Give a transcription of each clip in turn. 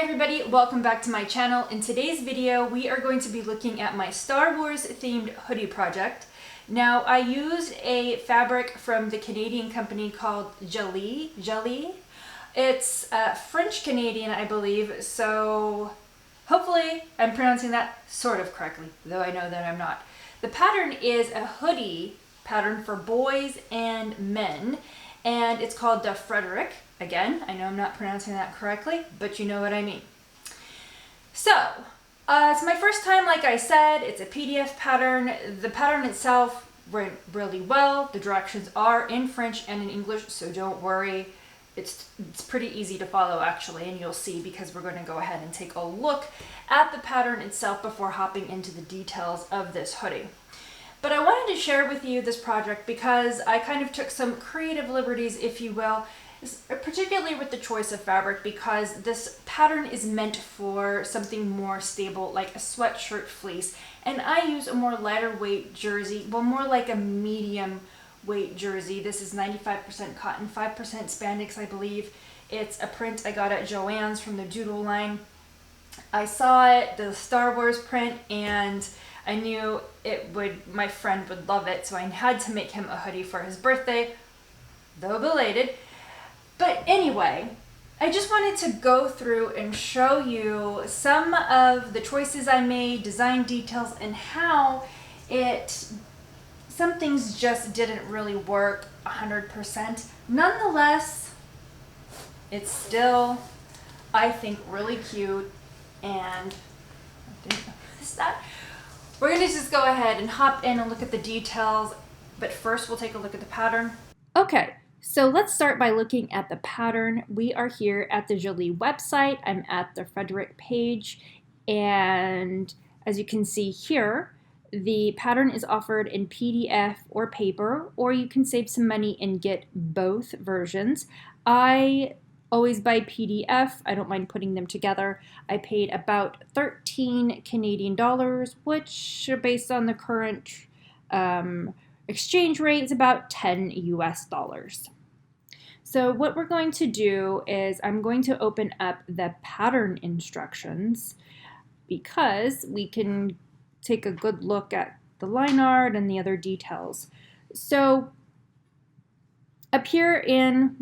everybody, welcome back to my channel. In today's video, we are going to be looking at my Star Wars themed hoodie project. Now, I used a fabric from the Canadian company called Jalie. It's French Canadian, I believe, so hopefully I'm pronouncing that sort of correctly, though I know that I'm not. The pattern is a hoodie pattern for boys and men, and it's called the Frederic. Again, I know I'm not pronouncing that correctly, but you know what I mean. So, it's my first time, like I said. It's a PDF pattern. The pattern itself went really well. The directions are in French and in English, so don't worry. It's pretty easy to follow, actually, and you'll see because we're going to go ahead and take a look at the pattern itself before hopping into the details of this hoodie. But I wanted to share with you this project because I kind of took some creative liberties, if you will, particularly with the choice of fabric, because this pattern is meant for something more stable, like a sweatshirt fleece, and I use a more lighter weight jersey, well, more like a medium weight jersey. This is 95% cotton, 5% spandex, I believe. It's a print I got at Joann's from the Doodle line. I saw it, the Star Wars print, and I knew my friend would love it, so I had to make him a hoodie for his birthday, though belated. But anyway, I just wanted to go through and show you some of the choices I made, design details, and how some things just didn't really work 100%. Nonetheless, it's still, I think, really cute, and I didn't notice that. We're going to just go ahead and hop in and look at the details, but first we'll take a look at the pattern. Okay. So let's start by looking at the pattern. We are here at the Jalie website. I'm at the Frederic page, and as you can see here, the pattern is offered in PDF or paper, or you can save some money and get both versions. I always buy PDF. I don't mind putting them together. I paid about 13 Canadian dollars, which based on the current exchange rate is about 10 US dollars. So what we're going to do is I'm going to open up the pattern instructions because we can take a good look at the line art and the other details. So up here in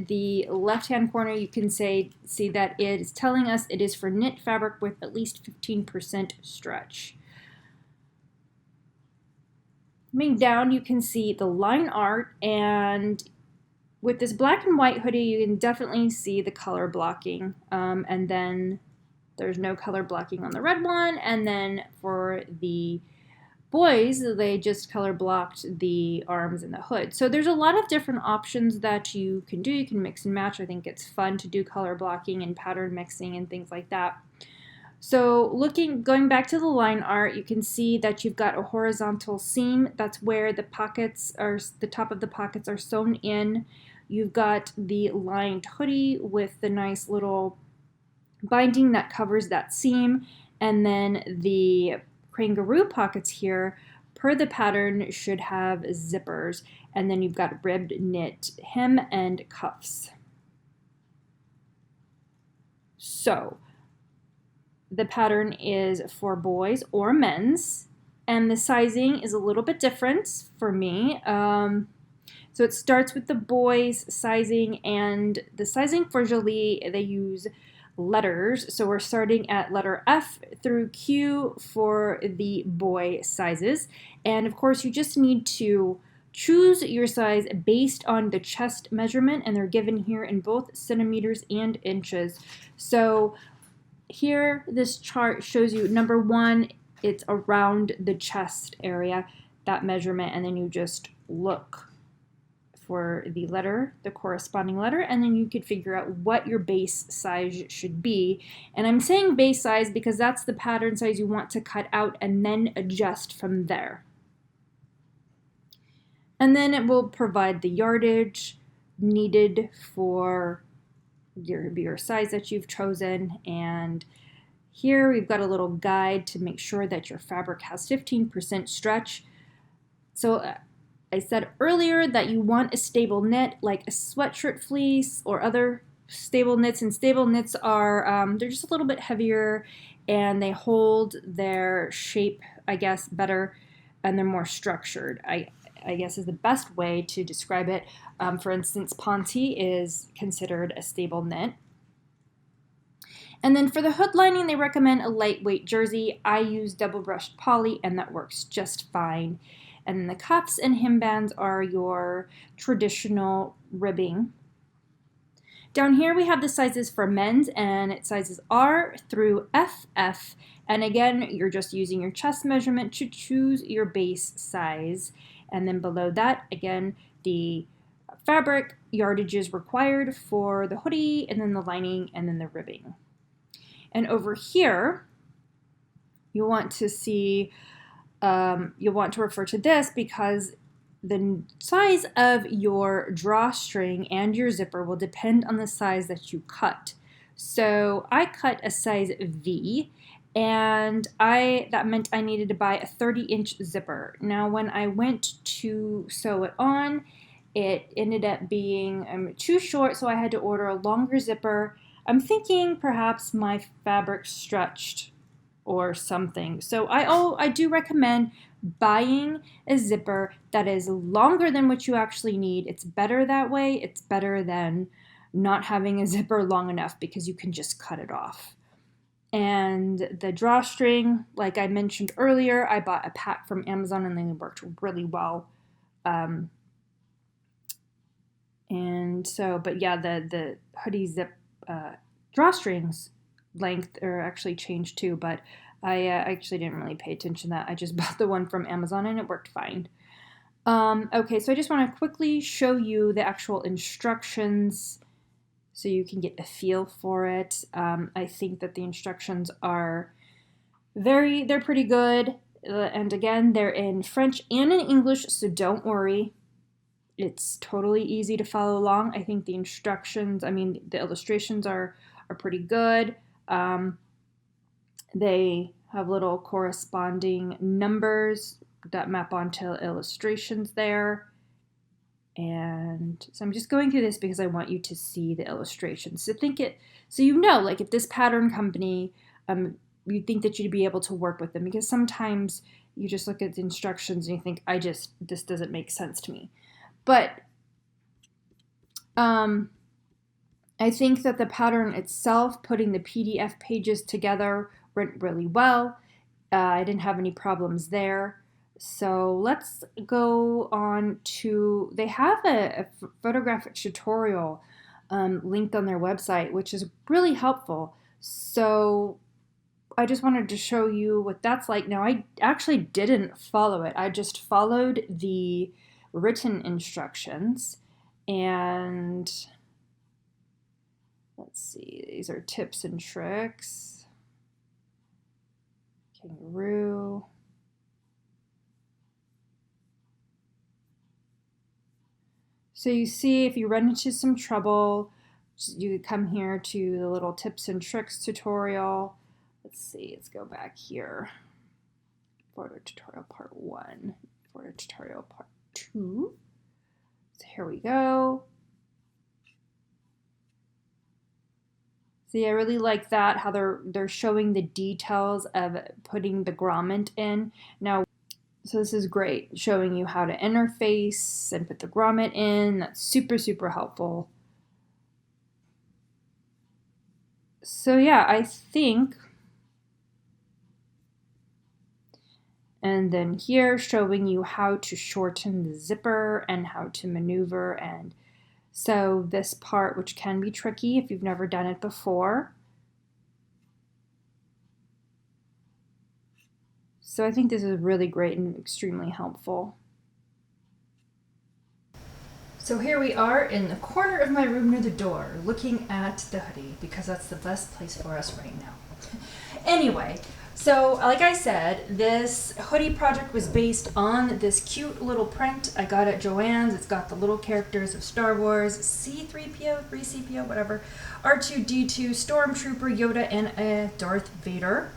the left-hand corner, you can see that it is telling us it is for knit fabric with at least 15% stretch. Coming down, you can see the line art, and with this black and white hoodie, you can definitely see the color blocking, and then there's no color blocking on the red one, and then for the boys, they just color blocked the arms and the hood. So there's a lot of different options that you can do. You can mix and match. I think it's fun to do color blocking and pattern mixing and things like that. So going back to the line art, you can see that you've got a horizontal seam. That's where the top of the pockets are sewn in. You've got the lined hoodie with the nice little binding that covers that seam. And then the kangaroo pockets here, per the pattern, should have zippers. And then you've got ribbed knit hem and cuffs. So the pattern is for boys or men's, and the sizing is a little bit different for me. So it starts with the boys sizing, and the sizing for Jalie, they use letters. So we're starting at letter F through Q for the boy sizes. And of course, you just need to choose your size based on the chest measurement, and they're given here in both centimeters and inches. So here, this chart shows you, number 1, it's around the chest area, that measurement, and then you just look for the letter, the corresponding letter, and then you could figure out what your base size should be. And I'm saying base size because that's the pattern size you want to cut out and then adjust from there. And then it will provide the yardage needed for your size that you've chosen, and here we've got a little guide to make sure that your fabric has 15% stretch. So I said earlier that you want a stable knit like a sweatshirt fleece or other stable knits, and stable knits are, they're just a little bit heavier and they hold their shape, I guess, better, and they're more structured, I guess is the best way to describe it. For instance, Ponte is considered a stable knit. And then for the hood lining, they recommend a lightweight jersey. I use double brushed poly, and that works just fine. And then the cuffs and hembands are your traditional ribbing. Down here we have the sizes for men's, and it sizes R through FF. And again, you're just using your chest measurement to choose your base size. And then below that, again, the fabric yardage is required for the hoodie, and then the lining, and then the ribbing. And over here, you'll want to see, you'll want to refer to this because the size of your drawstring and your zipper will depend on the size that you cut. So I cut a size V, and that meant I needed to buy a 30-inch zipper. Now when I went to sew it on, it ended up being too short, so I had to order a longer zipper. I'm thinking perhaps my fabric stretched or something. So I do recommend buying a zipper that is longer than what you actually need. It's better that way. It's better than not having a zipper long enough because you can just cut it off. And the drawstring, like I mentioned earlier, I bought a pack from Amazon and they worked really well. And so, but yeah, the hoodie zip drawstrings length are actually changed too, but I actually didn't really pay attention to that. I just bought the one from Amazon and it worked fine. Okay, so I just want to quickly show you the actual instructions so you can get a feel for it. I think that the instructions are they're pretty good. And again, they're in French and in English, so don't worry. It's totally easy to follow along. I think the instructions, the illustrations are pretty good. They have little corresponding numbers that map onto illustrations there. And so I'm just going through this because I want you to see the illustrations. So you know, like if this pattern company, you think that you'd be able to work with them, because sometimes you just look at the instructions and you think, this doesn't make sense to me. But I think that the pattern itself, putting the PDF pages together, went really well. I didn't have any problems there. So let's go on to, they have a photographic tutorial linked on their website, which is really helpful. So I just wanted to show you what that's like. Now, I actually didn't follow it. I just followed the written instructions, and let's see, these are tips and tricks. Kangaroo. So you see, if you run into some trouble, you come here to the little tips and tricks tutorial. Let's see, let's go back here. Photo tutorial part 1, photo tutorial part 2. So here we go. See, I really like that, how they're showing the details of putting the grommet in. Now, so this is great, showing you how to interface and put the grommet in. That's super, super helpful. So yeah, I think, and then here showing you how to shorten the zipper and how to maneuver and sew this part, which can be tricky if you've never done it before. So I think this is really great and extremely helpful. So here we are in the corner of my room near the door, looking at the hoodie, because that's the best place for us right now. Anyway, so like I said, this hoodie project was based on this cute little print I got at Joann's. It's got the little characters of Star Wars, C-3PO, 3CPO, whatever, R2-D2, Stormtrooper, Yoda, and Darth Vader.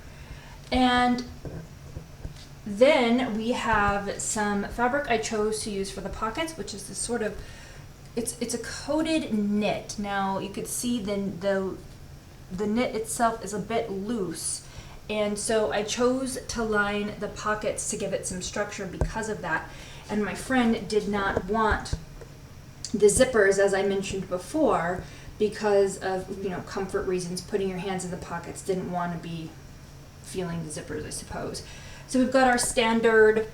And then we have some fabric I chose to use for the pockets, which is this sort of it's a coated knit. Now you could see the knit itself is a bit loose, and so I chose to line the pockets to give it some structure because of that. And my friend did not want the zippers, as I mentioned before, because of, you know, comfort reasons, putting your hands in the pockets, didn't want to be feeling the zippers, I suppose. So we've got our standard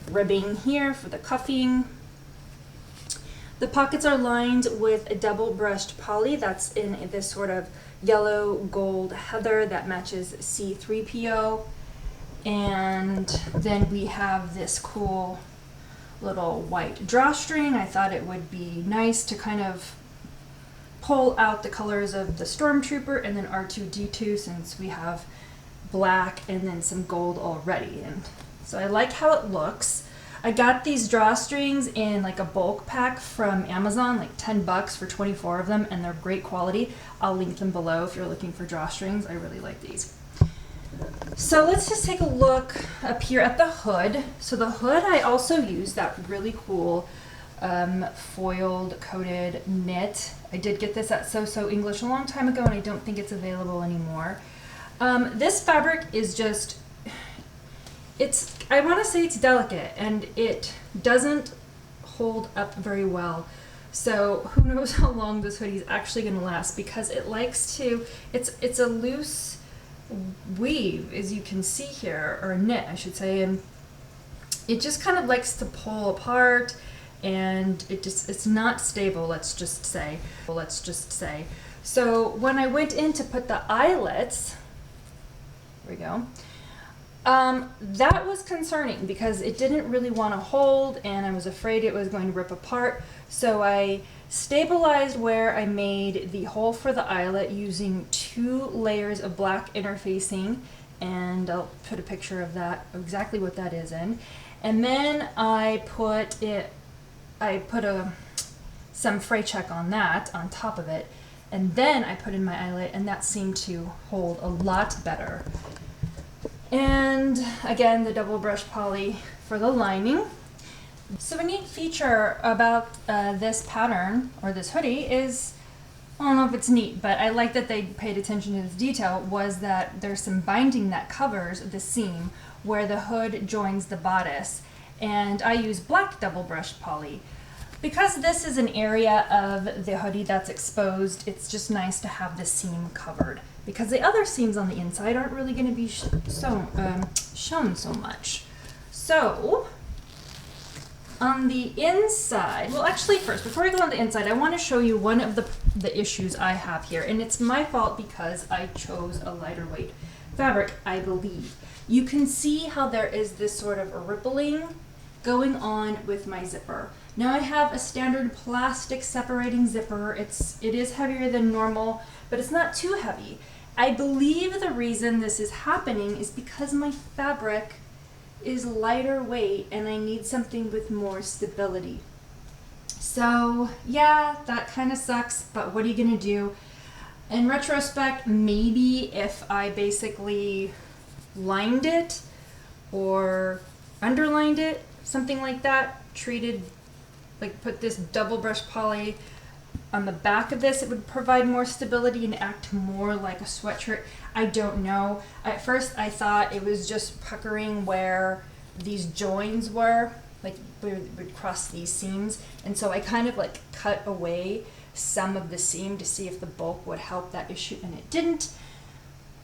ribbing here for the cuffing. The pockets are lined with a double brushed poly that's in this sort of yellow gold heather that matches C3PO. And then we have this cool little white drawstring. I thought it would be nice to kind of pull out the colors of the Stormtrooper and then R2-D2, since we have black and then some gold already. And so I like how it looks. I got these drawstrings in like a bulk pack from Amazon, like 10 bucks for 24 of them, and they're great quality. I'll link them below if you're looking for drawstrings. I really like these. So let's just take a look up here at the hood. So the hood, I also used that really cool foiled coated knit. I did get this at So English a long time ago, and I don't think it's available anymore. This fabric is just, I want to say it's delicate, and it doesn't hold up very well. So who knows how long this hoodie is actually going to last, because it likes to, it's a loose weave, as you can see here, or a knit, I should say, and it just kind of likes to pull apart, and it's not stable, let's just say. So when I went in to put the eyelets, there we go, that was concerning because it didn't really want to hold, and I was afraid it was going to rip apart. So I stabilized where I made the hole for the eyelet using 2 layers of black interfacing, and I'll put a picture of that, exactly what that is in. And then I put some fray check on that on top of it, and then I put in my eyelet, and that seemed to hold a lot better. And again, the double brush poly for the lining. So a neat feature about this pattern, or this hoodie, is, I don't know if it's neat, but I like that they paid attention to this detail, was that there's some binding that covers the seam where the hood joins the bodice. And I use black double brush poly. Because this is an area of the hoodie that's exposed, it's just nice to have the seam covered, because the other seams on the inside aren't really going to be shown so much. So on the inside, well, actually first, before I go on the inside, I want to show you one of the issues I have here, and it's my fault because I chose a lighter weight fabric, I believe. You can see how there is this sort of rippling going on with my zipper. Now I have a standard plastic separating zipper. It is heavier than normal, but it's not too heavy. I believe the reason this is happening is because my fabric is lighter weight and I need something with more stability. So yeah, that kind of sucks, but what are you gonna do? In retrospect, maybe if I basically lined it or underlined it, something like that, put this double brush poly on the back of this, it would provide more stability and act more like a sweatshirt. I don't know. At first I thought it was just puckering where these joins were, like we would cross these seams, and so I kind of like cut away some of the seam to see if the bulk would help that issue, and it didn't.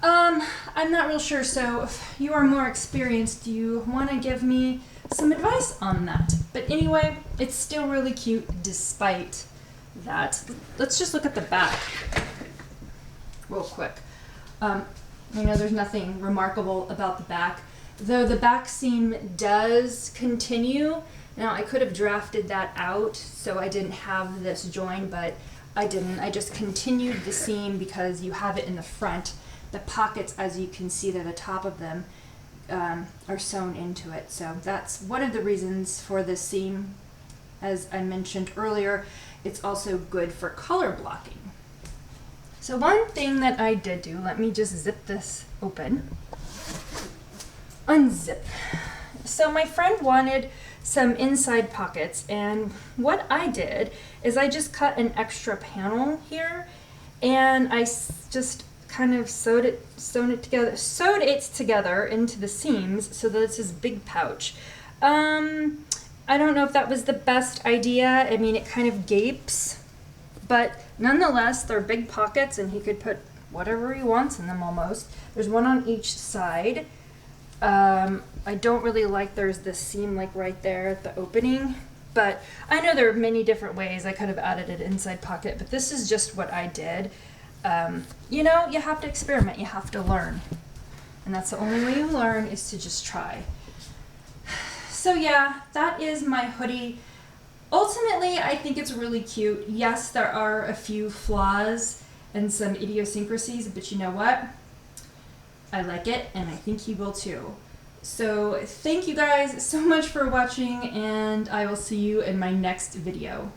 I'm not real sure, so if you are more experienced, do you want to give me some advice on that? But anyway, it's still really cute despite that. Let's just look at the back real quick. I know there's nothing remarkable about the back, though the back seam does continue. Now I could have drafted that out so I didn't have this join, but I didn't. I just continued the seam because you have it in the front. The pockets, as you can see there, the top of them are sewn into it. So that's one of the reasons for this seam. As I mentioned earlier, it's also good for color blocking. So one thing that I did do, let me just zip this open. Unzip. So my friend wanted some inside pockets. And what I did is I just cut an extra panel here, and I just kind of sewed it together into the seams so that it's this big pouch. I don't know if that was the best idea. I mean, it kind of gapes, but nonetheless, they're big pockets and he could put whatever he wants in them almost. There's one on each side. I don't really like there's this seam like right there at the opening, but I know there are many different ways. I could have added an inside pocket, but this is just what I did. You know, you have to experiment, you have to learn. And that's the only way you learn, is to just try. So yeah, that is my hoodie. Ultimately, I think it's really cute. Yes, there are a few flaws and some idiosyncrasies, but you know what? I like it, and I think you will too. So thank you guys so much for watching, and I will see you in my next video.